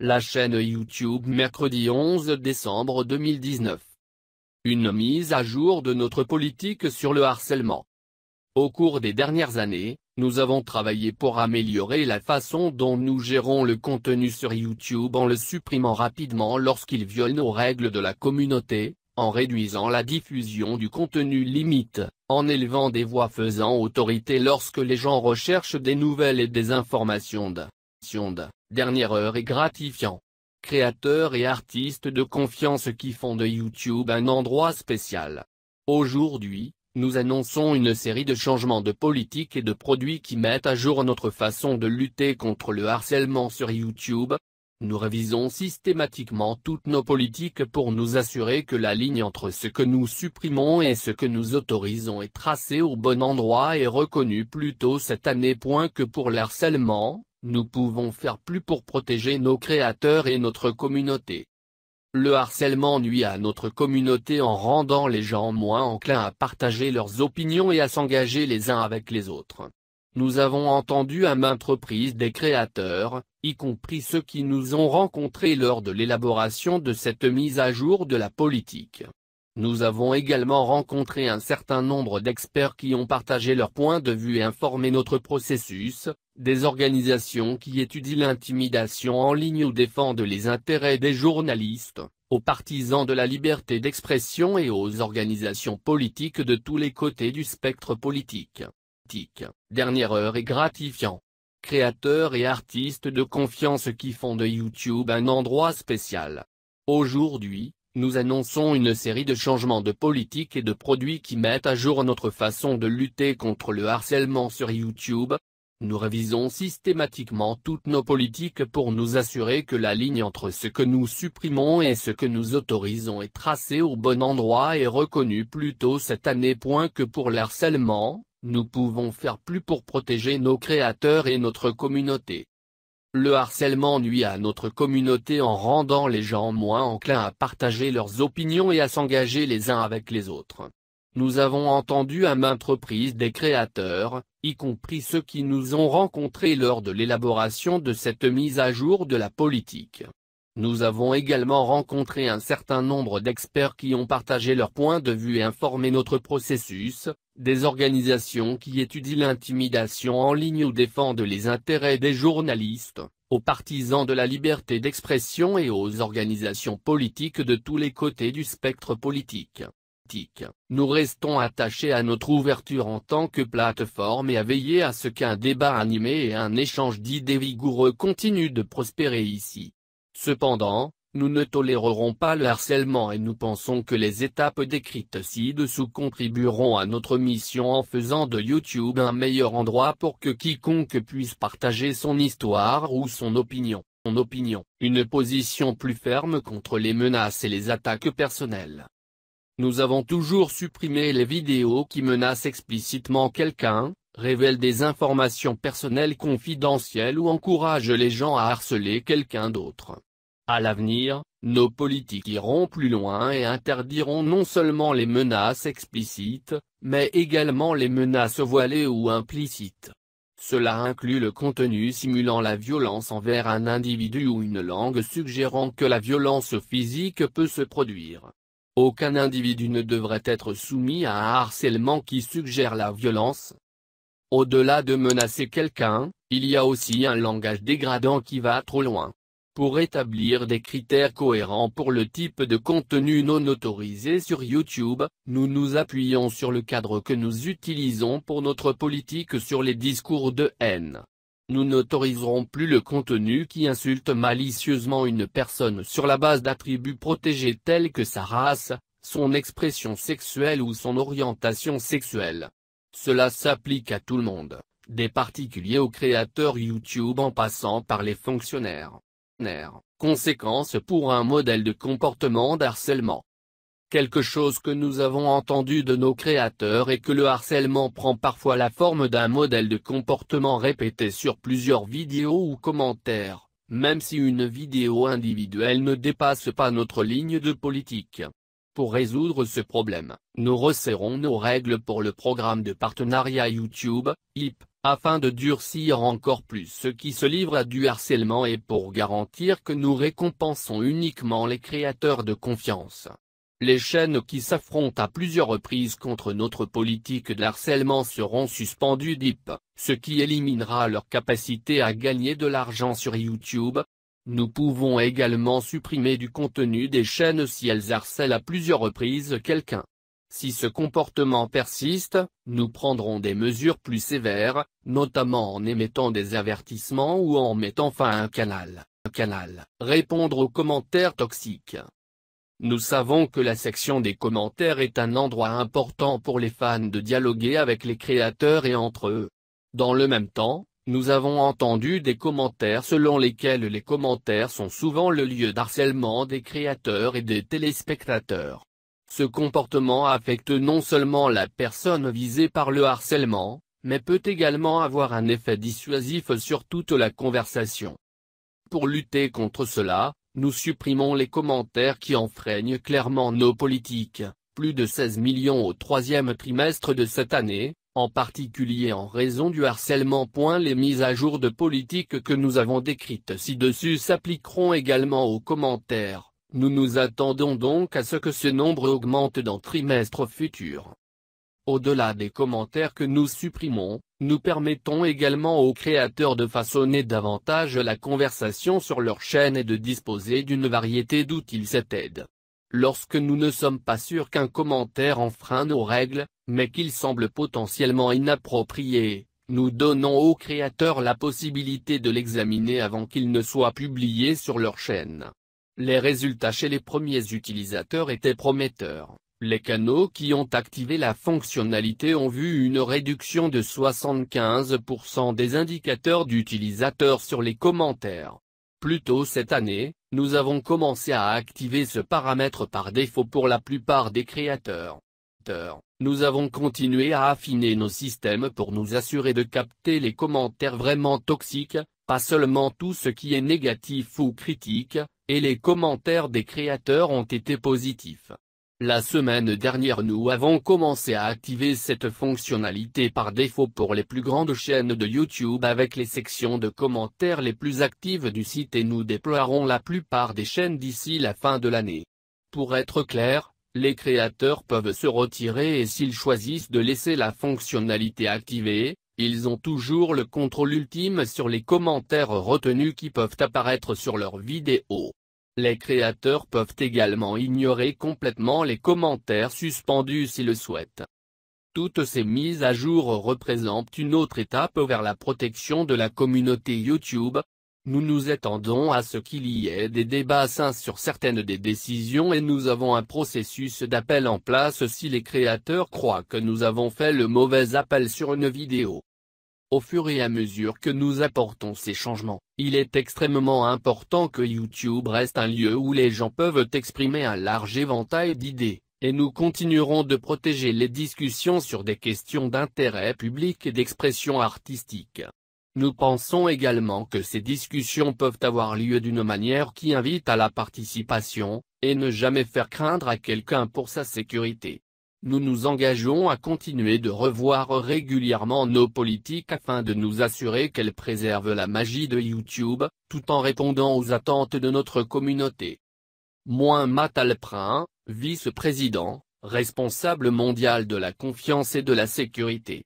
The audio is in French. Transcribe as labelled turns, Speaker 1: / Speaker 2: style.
Speaker 1: La chaîne YouTube mercredi 11 décembre 2019. Une mise à jour de notre politique sur le harcèlement. Au cours des dernières années, nous avons travaillé pour améliorer la façon dont nous gérons le contenu sur YouTube en le supprimant rapidement lorsqu'il viole nos règles de la communauté, en réduisant la diffusion du contenu limite, en élevant des voix faisant autorité lorsque les gens recherchent des nouvelles et des informations de dernière heure et gratifiant. Créateurs et artistes de confiance qui font de YouTube un endroit spécial. Aujourd'hui, nous annonçons une série de changements de politique et de produits qui mettent à jour notre façon de lutter contre le harcèlement sur YouTube. Nous révisons systématiquement toutes nos politiques pour nous assurer que la ligne entre ce que nous supprimons et ce que nous autorisons est tracée au bon endroit et reconnue plus tôt cette année. Que pour le harcèlement, nous pouvons faire plus pour protéger nos créateurs et notre communauté. Le harcèlement nuit à notre communauté en rendant les gens moins enclins à partager leurs opinions et à s'engager les uns avec les autres. Nous avons entendu à maintes reprises des créateurs, y compris ceux qui nous ont rencontrés lors de l'élaboration de cette mise à jour de la politique. Nous avons également rencontré un certain nombre d'experts qui ont partagé leur point de vue et informé notre processus, des organisations qui étudient l'intimidation en ligne ou défendent les intérêts des journalistes, aux partisans de la liberté d'expression et aux organisations politiques de tous les côtés du spectre politique. Dernière heure et gratifiant. Créateurs et artistes de confiance qui font de YouTube un endroit spécial. Aujourd'hui, nous annonçons une série de changements de politique et de produits qui mettent à jour notre façon de lutter contre le harcèlement sur YouTube. Nous révisons systématiquement toutes nos politiques pour nous assurer que la ligne entre ce que nous supprimons et ce que nous autorisons est tracée au bon endroit et reconnue plus tôt cette année. Que pour le harcèlement, nous pouvons faire plus pour protéger nos créateurs et notre communauté. Le harcèlement nuit à notre communauté en rendant les gens moins enclins à partager leurs opinions et à s'engager les uns avec les autres. Nous avons entendu à maintes reprises des créateurs, y compris ceux qui nous ont rencontrés lors de l'élaboration de cette mise à jour de la politique. Nous avons également rencontré un certain nombre d'experts qui ont partagé leur point de vue et informé notre processus, des organisations qui étudient l'intimidation en ligne ou défendent les intérêts des journalistes, aux partisans de la liberté d'expression et aux organisations politiques de tous les côtés du spectre politique. Nous restons attachés à notre ouverture en tant que plateforme et à veiller à ce qu'un débat animé et un échange d'idées vigoureux continuent de prospérer ici. Cependant, nous ne tolérerons pas le harcèlement et nous pensons que les étapes décrites ci-dessous contribueront à notre mission en faisant de YouTube un meilleur endroit pour que quiconque puisse partager son histoire ou son opinion. Une position plus ferme contre les menaces et les attaques personnelles. Nous avons toujours supprimé les vidéos qui menacent explicitement quelqu'un, révèlent des informations personnelles confidentielles ou encouragent les gens à harceler quelqu'un d'autre. À l'avenir, nos politiques iront plus loin et interdiront non seulement les menaces explicites, mais également les menaces voilées ou implicites. Cela inclut le contenu simulant la violence envers un individu ou une langue suggérant que la violence physique peut se produire. Aucun individu ne devrait être soumis à un harcèlement qui suggère la violence. Au-delà de menacer quelqu'un, il y a aussi un langage dégradant qui va trop loin. Pour établir des critères cohérents pour le type de contenu non autorisé sur YouTube, nous nous appuyons sur le cadre que nous utilisons pour notre politique sur les discours de haine. Nous n'autoriserons plus le contenu qui insulte malicieusement une personne sur la base d'attributs protégés tels que sa race, son expression sexuelle ou son orientation sexuelle. Cela s'applique à tout le monde, des particuliers aux créateurs YouTube en passant par les fonctionnaires. Conséquence pour un modèle de comportement d'harcèlement. Quelque chose que nous avons entendu de nos créateurs est que le harcèlement prend parfois la forme d'un modèle de comportement répété sur plusieurs vidéos ou commentaires, même si une vidéo individuelle ne dépasse pas notre ligne de politique. Pour résoudre ce problème, nous resserrons nos règles pour le programme de partenariat YouTube, IP, afin de durcir encore plus ceux qui se livrent à du harcèlement et pour garantir que nous récompensons uniquement les créateurs de confiance. Les chaînes qui s'affrontent à plusieurs reprises contre notre politique de harcèlement seront suspendues d'IP, ce qui éliminera leur capacité à gagner de l'argent sur YouTube. Nous pouvons également supprimer du contenu des chaînes si elles harcèlent à plusieurs reprises quelqu'un. Si ce comportement persiste, nous prendrons des mesures plus sévères, notamment en émettant des avertissements ou en mettant fin à un canal. Répondre aux commentaires toxiques. Nous savons que la section des commentaires est un endroit important pour les fans de dialoguer avec les créateurs et entre eux. Dans le même temps, nous avons entendu des commentaires selon lesquels les commentaires sont souvent le lieu d'harcèlement des créateurs et des téléspectateurs. Ce comportement affecte non seulement la personne visée par le harcèlement, mais peut également avoir un effet dissuasif sur toute la conversation. Pour lutter contre cela, nous supprimons les commentaires qui enfreignent clairement nos politiques, plus de 16 millions au troisième trimestre de cette année, en particulier en raison du harcèlement. Les mises à jour de politique que nous avons décrites ci-dessus s'appliqueront également aux commentaires. Nous nous attendons donc à ce que ce nombre augmente dans trimestres futurs. Au-delà des commentaires que nous supprimons, nous permettons également aux créateurs de façonner davantage la conversation sur leur chaîne et de disposer d'une variété d'outils. Cette aide. Lorsque nous ne sommes pas sûrs qu'un commentaire enfreint nos règles, mais qu'il semble potentiellement inapproprié, nous donnons aux créateurs la possibilité de l'examiner avant qu'il ne soit publié sur leur chaîne. Les résultats chez les premiers utilisateurs étaient prometteurs. Les canaux qui ont activé la fonctionnalité ont vu une réduction de 75% des indicateurs d'utilisateurs sur les commentaires. Plus tôt cette année, nous avons commencé à activer ce paramètre par défaut pour la plupart des créateurs. Nous avons continué à affiner nos systèmes pour nous assurer de capter les commentaires vraiment toxiques, pas seulement tout ce qui est négatif ou critique, et les commentaires des créateurs ont été positifs. La semaine dernière nous avons commencé à activer cette fonctionnalité par défaut pour les plus grandes chaînes de YouTube avec les sections de commentaires les plus actives du site et nous déploierons la plupart des chaînes d'ici la fin de l'année. Pour être clair, les créateurs peuvent se retirer et s'ils choisissent de laisser la fonctionnalité activée, ils ont toujours le contrôle ultime sur les commentaires retenus qui peuvent apparaître sur leurs vidéos. Les créateurs peuvent également ignorer complètement les commentaires suspendus s'ils le souhaitent. Toutes ces mises à jour représentent une autre étape vers la protection de la communauté YouTube. Nous nous attendons à ce qu'il y ait des débats sains sur certaines des décisions et nous avons un processus d'appel en place si les créateurs croient que nous avons fait le mauvais appel sur une vidéo. Au fur et à mesure que nous apportons ces changements, il est extrêmement important que YouTube reste un lieu où les gens peuvent exprimer un large éventail d'idées, et nous continuerons de protéger les discussions sur des questions d'intérêt public et d'expression artistique. Nous pensons également que ces discussions peuvent avoir lieu d'une manière qui invite à la participation, et ne jamais faire craindre à quelqu'un pour sa sécurité. Nous nous engageons à continuer de revoir régulièrement nos politiques afin de nous assurer qu'elles préservent la magie de YouTube, tout en répondant aux attentes de notre communauté. Matt Alprin, vice-président, responsable mondial de la confiance et de la sécurité.